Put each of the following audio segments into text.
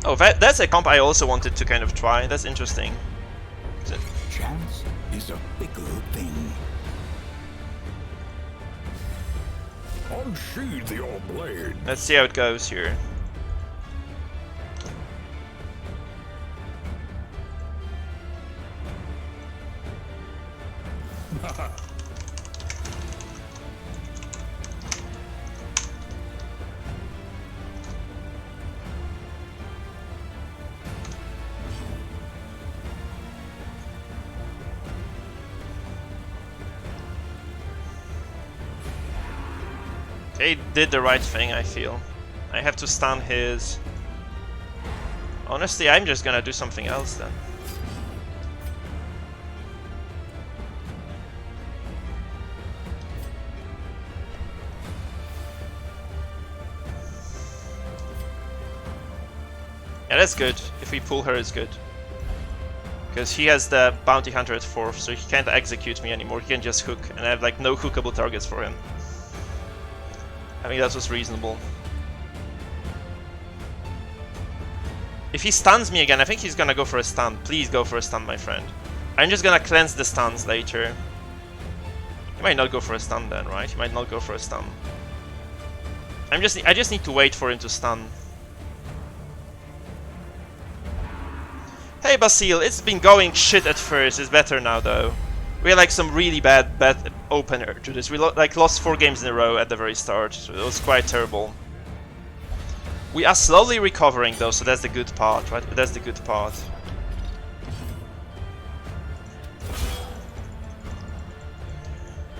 Oh, that's a comp I also wanted to kind of try. That's interesting. Chance is a fickle thing. Unsheathe your blade. Let's see how it goes here. They did the right thing, I feel. I have to stun his... Honestly, I'm just gonna do something else then. Yeah, that's good. If we pull her, it's good. Because he has the bounty hunter at 4th, so he can't execute me anymore. He can just hook, and I have like no hookable targets for him. I think that was reasonable. If he stuns me again, I think he's gonna go for a stun. Please go for a stun, my friend. I'm just gonna cleanse the stuns later. He might not go for a stun then, right? He might not go for a stun. I just need to wait for him to stun. Hey Basile, it's been going shit at first. It's better now though. We had like some really bad opener to this. We lost 4 games in a row at the very start, so it was quite terrible. We are slowly recovering though, so that's the good part, right? That's the good part.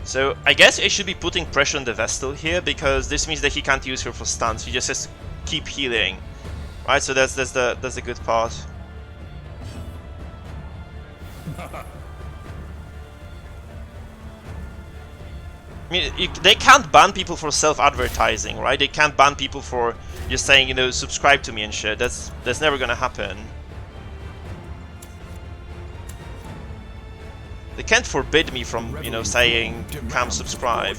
So I guess I should be putting pressure on the Vestal here, because this means that he can't use her for stuns. He just has to keep healing, right? So that's the good part. I mean, they can't ban people for self-advertising, right? They can't ban people for just saying, you know, subscribe to me and shit. That's never gonna happen. They can't forbid me from, you know, saying, come subscribe.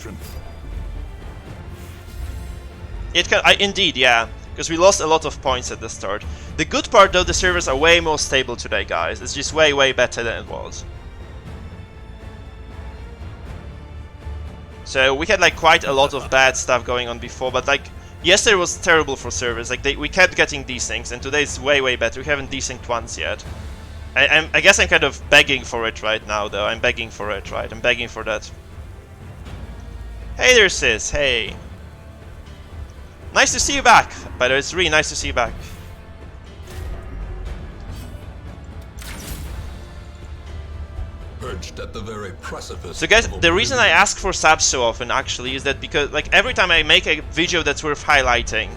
It can, indeed, yeah, because we lost a lot of points at the start. The good part, though, the servers are way more stable today, guys. It's just way better than it was. So we had like quite a lot of bad stuff going on before, but like yesterday was terrible for servers. Like we kept getting desyncs, and today is way better. We haven't desynced once yet. I guess I'm kind of begging for it right now, though. I'm begging for it, right? I'm begging for that. Hey there, sis. Hey. Nice to see you back. By the way, it's really nice to see you back. Perched at the very precipice. So guys, the reason I ask for subs so often actually is that because like every time I make a video that's worth highlighting,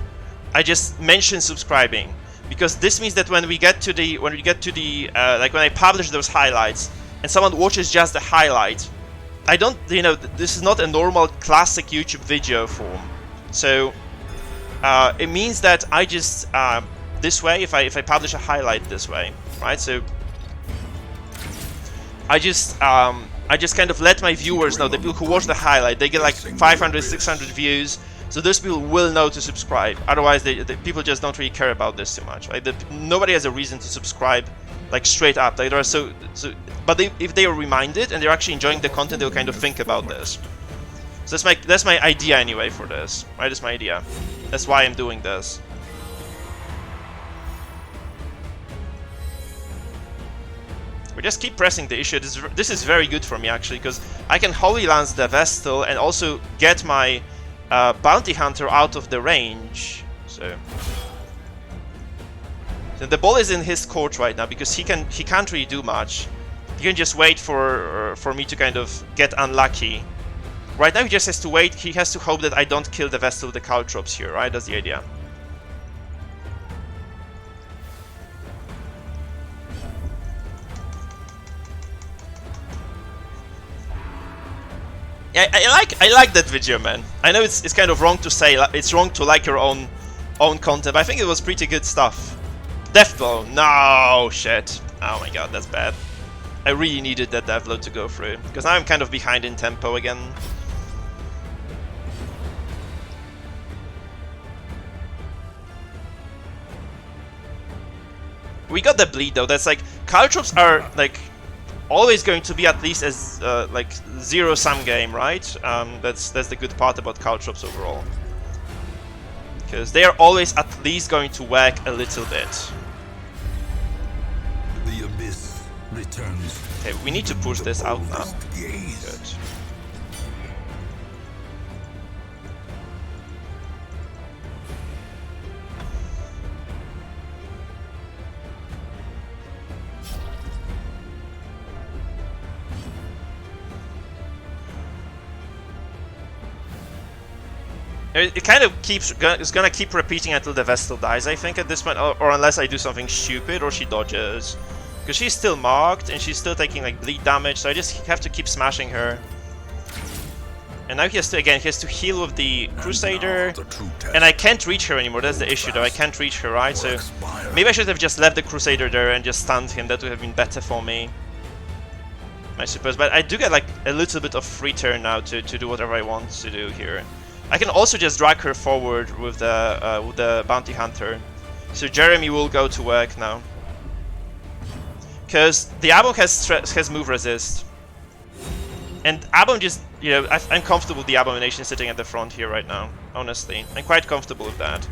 I just mention subscribing, because this means that when we get to the like when I publish those highlights and someone watches just the highlight, I don't, you know, this is not a normal classic YouTube video form. So it means that I just this way, if I publish a highlight this way, right? So I just kind of let my viewers know, the people who watch the highlight, they get like 500, 600 views, so those people will know to subscribe. Otherwise, the people just don't really care about this too much, right? Nobody has a reason to subscribe, like straight up. Like, but if they are reminded and they're actually enjoying the content, they'll kind of think about this. So that's my idea anyway for this, right? That's my idea. That's why I'm doing this. We just keep pressing the issue. This is very good for me actually, because I can Holy Lance the Vestal and also get my Bounty Hunter out of the range. So the ball is in his court right now, because he can't really do much. He can just wait for me to kind of get unlucky. Right now he just has to wait. He has to hope that I don't kill the Vestal with the Caltrops here, right? That's the idea. Yeah, I like that video, man. I know it's kind of wrong to say, it's wrong to like your own content, but I think it was pretty good stuff. Deathblow, no shit. Oh my god, that's bad. I really needed that Deathblow to go through, because now I'm kind of behind in tempo again. We got the bleed though. That's like Caltrops are like always going to be at least as like zero-sum game, right? That's the good part about Caltrops overall, because they are always at least going to work a little bit. The abyss returns. Okay, we need to push this out now. Good. It kind of it's gonna keep repeating until the Vestal dies, I think, at this point, or unless I do something stupid or she dodges. Because she's still marked and she's still taking like bleed damage, so I just have to keep smashing her. And now he has to heal with the Crusader, and I can't reach her anymore. That's the issue though, I can't reach her, right? So maybe I should have just left the Crusader there and just stunned him. That would have been better for me, I suppose. But I do get like a little bit of free turn now to do whatever I want to do here. I can also just drag her forward with the Bounty Hunter. So Jeremy will go to work now, because the Abom has move resist, and Abom just, you know, I'm comfortable with the Abomination sitting at the front here right now. Honestly, I'm quite comfortable with that.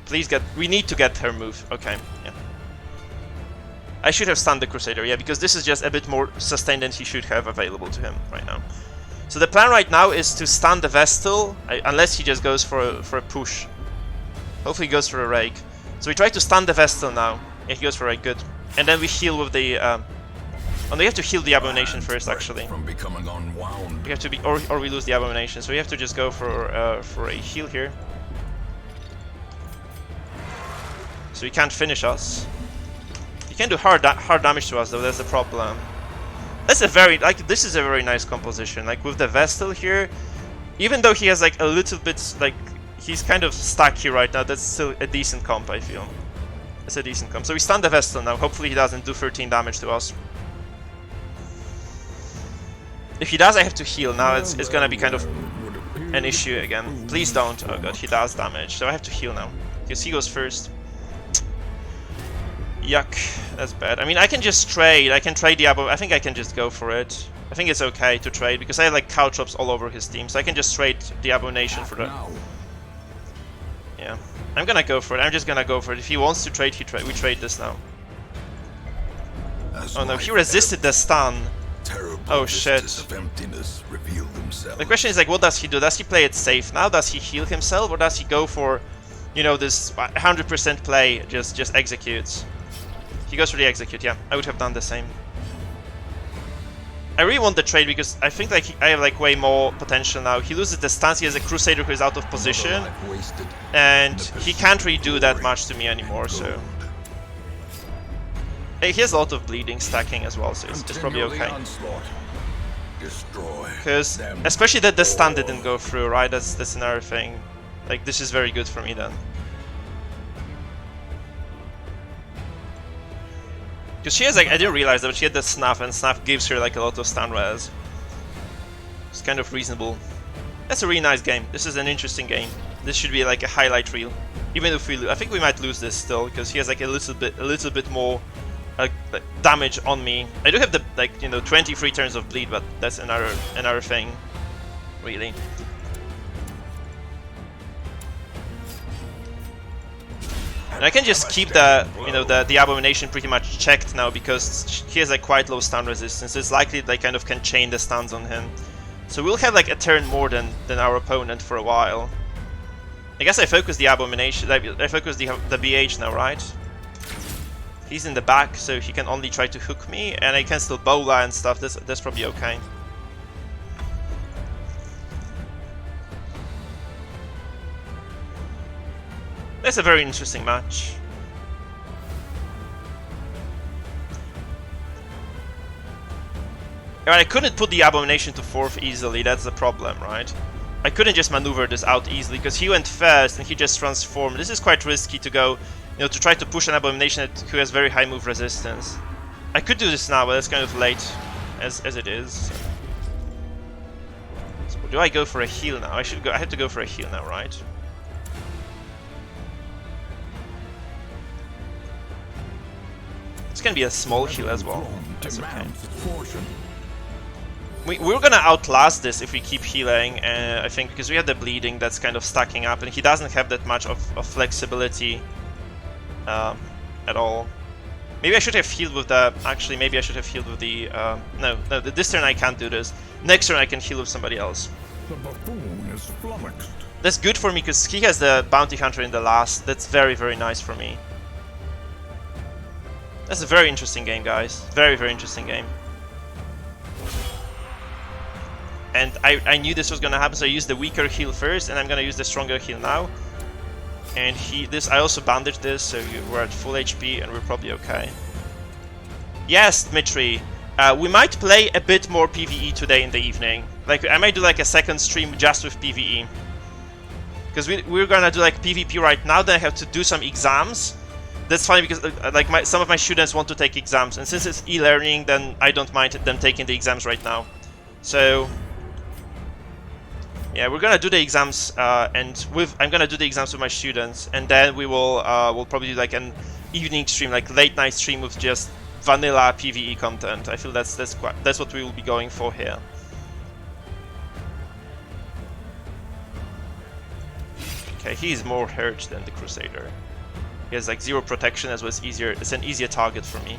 Please we need to get her move. Okay, yeah. I should have stunned the Crusader, yeah, because this is just a bit more sustain than he should have available to him right now. So the plan right now is to stun the Vestal, unless he just goes for a push. Hopefully he goes for a rake. So we try to stun the Vestal now. Yeah, he goes for a rake, good. And then we heal with the... oh, no, we have to heal the Abomination first, actually. From becoming unwound. We have to be... Or we lose the Abomination, so we have to just go for a heal here. So he can't finish us. He can do hard damage to us, though, that's the problem. That's a very, like, this is a very nice composition. Like, with the Vestal here, even though he has, like, a little bit, like, he's kind of stuck here right now, that's still a decent comp, I feel. It's a decent comp. So we stun the Vestal now. Hopefully he doesn't do 13 damage to us. If he does, I have to heal. Now it's gonna be kind of an issue again. Please don't. Oh god, he does damage. So I have to heal now, because he goes first. Yuck, that's bad. I mean, I can just trade. I can trade the Abo. I think I can just go for it. I think it's okay to trade, because I have like Caltrops all over his team, so I can just trade the Abomination for the... Yeah, I'm gonna go for it. I'm just gonna go for it. If he wants to trade, we trade this now. Oh no, he resisted the stun. Oh shit. The question is like, what does he do? Does he play it safe now? Does he heal himself, or does he go for, you know, this 100% play, just executes? He goes for the execute, yeah. I would have done the same. I really want the trade because I think like I have like way more potential now. He loses the stance, he has a Crusader who is out of position, and he can't really do that much to me anymore, so... Hey, he has a lot of bleeding stacking as well, so it's probably okay. Because, especially that the stun didn't go through, right? That's another thing. Like, this is very good for me then. Because she has like, I didn't realize that, but she had the Snuff, and Snuff gives her like a lot of stun res. It's kind of reasonable. That's a really nice game. This is an interesting game. This should be like a highlight reel. Even if we lose, I think we might lose this still, because he has like a little bit more damage on me. I do have the, like, you know, 23 turns of bleed, but that's another thing, really. And I can just keep the, you know, the Abomination pretty much checked now, because he has like quite low stun resistance. It's likely they kind of can chain the stuns on him. So we'll have like a turn more than our opponent for a while. I guess I focus the Abomination, I focus the BH now, right? He's in the back, so he can only try to hook me, and I can still Bola and stuff. That's probably okay. That's a very interesting match. I couldn't put the Abomination to 4th easily, that's the problem, right? I couldn't just maneuver this out easily, because he went first and he just transformed. This is quite risky to go, you know, to try to push an Abomination who has very high move resistance. I could do this now, but it's kind of late, as it is. So do I go for a heal now? I have to go for a heal now, right? can be a small heal as well. Throne That's okay. demands its portion. We're gonna outlast this if we keep healing, I think, because we have the bleeding that's kind of stacking up, and he doesn't have that much of flexibility at all. Maybe I should have healed with the... Actually, maybe I should have healed with the... No, this turn I can't do this. Next turn I can heal with somebody else. The buffoon is flummoxed. That's good for me, because he has the Bounty Hunter in the last. That's very, very nice for me. That's a very interesting game, guys. Very, very interesting game. And I knew this was gonna happen, so I used the weaker heal first, and I'm gonna use the stronger heal now. And I also bandaged this, so we're at full HP, and we're probably okay. Yes, Dmitry, we might play a bit more PvE today in the evening. Like, I might do like a second stream just with PvE. Because we're gonna do like PvP right now, then I have to do some exams. That's funny because like some of my students want to take exams, and since it's e-learning, then I don't mind them taking the exams right now. So yeah, we're gonna do the exams, and I'm gonna do the exams with my students, and then we'll probably do like an evening stream, like late night stream with just vanilla PvE content. I feel that's what we will be going for here. Okay, he's more hurt than the Crusader. He has like 0 protection, as well as it's an easier target for me.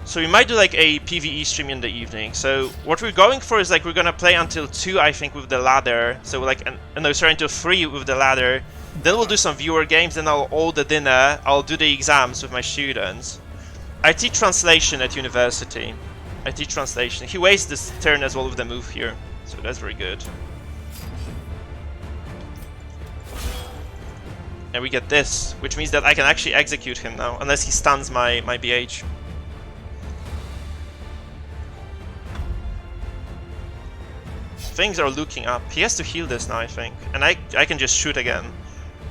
So we might do like a PvE stream in the evening. So what we're going for is like we're gonna play until 2, I think, with the ladder. So like, no, sorry, until 3 with the ladder. Then we'll do some viewer games. Then I'll order dinner. I'll do the exams with my students. I teach translation at university. I teach translation. He wastes this turn as well with the move here, so that's very good. And we get this, which means that I can actually execute him now, unless he stuns my BH. Things are looking up. He has to heal this now, I think. And I can just shoot again.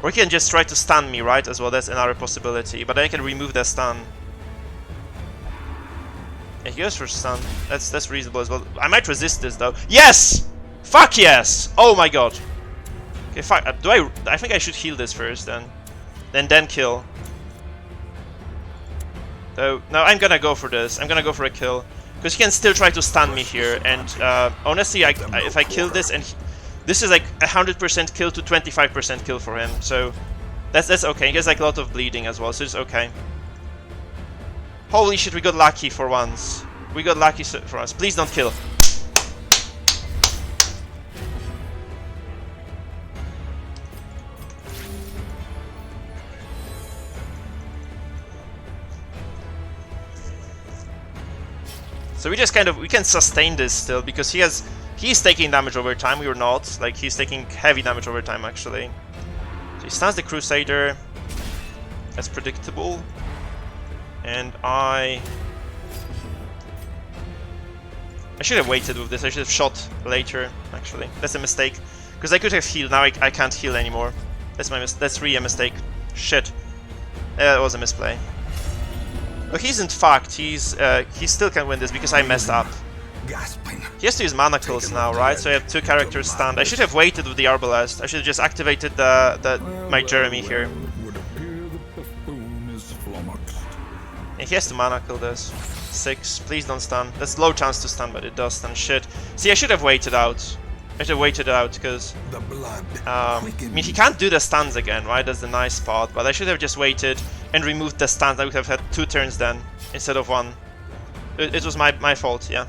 Or he can just try to stun me, right, as well. That's another possibility. But I can remove the stun. Yeah, he goes for stun. That's reasonable as well. I might resist this, though. Yes! Fuck yes! Oh my god. Okay, fuck. I think I should heal this first, then. Then kill. Though, no, I'm gonna go for this. I'm gonna go for a kill. Because he can still try to stun me here, and honestly, if I kill this, and this is like 100% kill to 25% kill for him, so that's okay. He has like a lot of bleeding as well, so it's okay. Holy shit, we got lucky for once. We got lucky for us. Please don't kill. So we just we can sustain this still, because he's taking damage over time, we are not. Like, he's taking heavy damage over time, actually. So he stuns the Crusader. That's predictable. And I should have waited with this. I should have shot later, actually. That's a mistake. Because I could have healed, now I can't heal anymore. That's really a mistake. Shit. That was a misplay. But he's in fact, he still can win this because I messed up. Gasping. He has to use manacles now, right? So I have 2 characters stunned. I should have waited with the Arbalest. I should have just activated my Jeremy here. Would appear the buffoon is flummoxed. And he has to manacle this. 6. Please don't stun. That's low chance to stun, but it does stun. Shit. See, I should have waited out. I should have waited out because The blood I mean, he can't do the stuns again, right? That's the nice part. But I should have just waited and removed the stuns. I would have had 2 turns then instead of 1. It was my fault, yeah.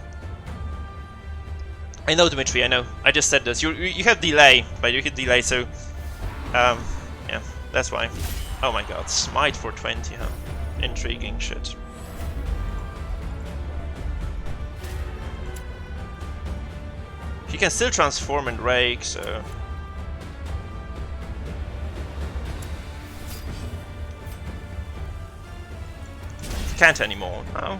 I know, Dmitry, I know. I just said this. You have delay, but you hit delay, so yeah, that's why. Oh my god, smite for 20, huh? Intriguing shit. He can still transform and rake, so can't anymore. No.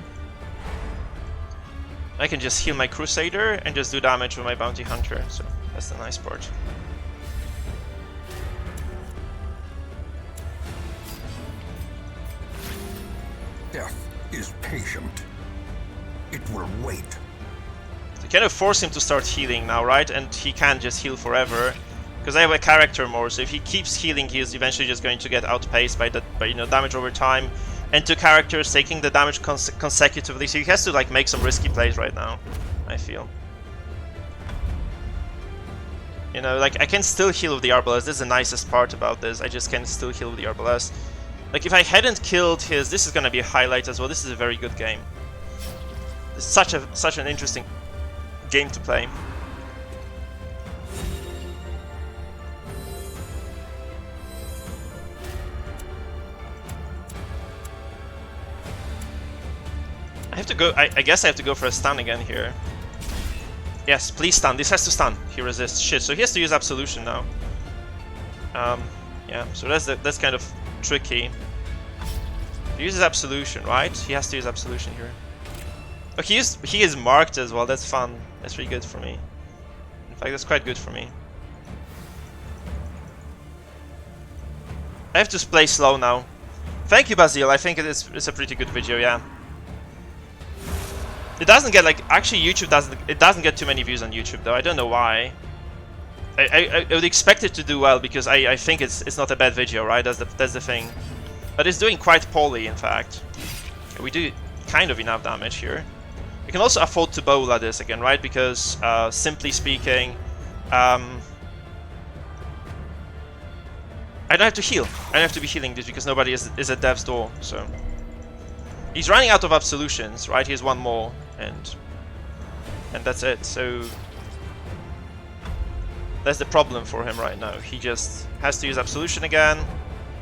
I can just heal my Crusader and just do damage with my Bounty Hunter, so that's the nice part. Death is patient. It will wait. So kind of force him to start healing now, right? And he can't just heal forever, because I have a character more. So if he keeps healing, he is eventually just going to get outpaced by damage over time. and 2 characters taking the damage consecutively, so he has to like make some risky plays right now, I feel. You know, like, I can still heal with the Arbalest. This is the nicest part about this. I just can still heal with the Arbalest. Like, if I hadn't killed his... This is gonna be a highlight as well. This is a very good game. It's such an interesting game to play. I have to go... I guess I have to go for a stun again here. Yes, please stun. This has to stun. He resists. Shit, so he has to use Absolution now. Yeah, so that's kind of tricky. He uses Absolution, right? He has to use Absolution here. Oh, he is marked as well. That's fun. That's really good for me. In fact, that's quite good for me. I have to play slow now. Thank you, Basil. I think it's a pretty good video, yeah. It doesn't get like actually YouTube doesn't get too many views on YouTube though. I don't know why. I would expect it to do well because I think it's not a bad video, right? That's the thing. But it's doing quite poorly, in fact. We do kind of enough damage here. We can also afford to bowler this again, right? Because simply speaking, I don't have to heal. I don't have to be healing this because nobody is at death's door. So he's running out of absolutions, right? He has one more, and that's it. So that's the problem for him right now. He just has to use absolution again.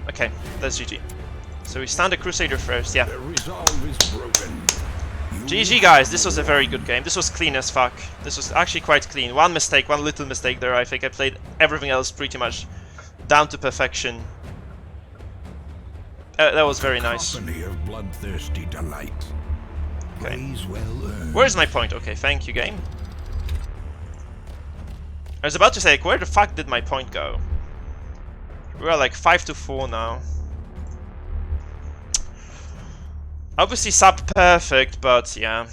Okay, that's GG. So we stand the Crusader first, yeah. The resolve is broken. GG guys, this was a very good game. This was clean as fuck. This was actually quite clean. One little mistake there. I think I played everything else pretty much down to perfection. That was very nice. Company of bloodthirsty delight. Okay. Praise well earned. Where's my point? Okay, thank you, game. I was about to say, like, where the fuck did my point go? We are like 5-4 now. Obviously sub perfect, but yeah,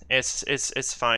it's fine.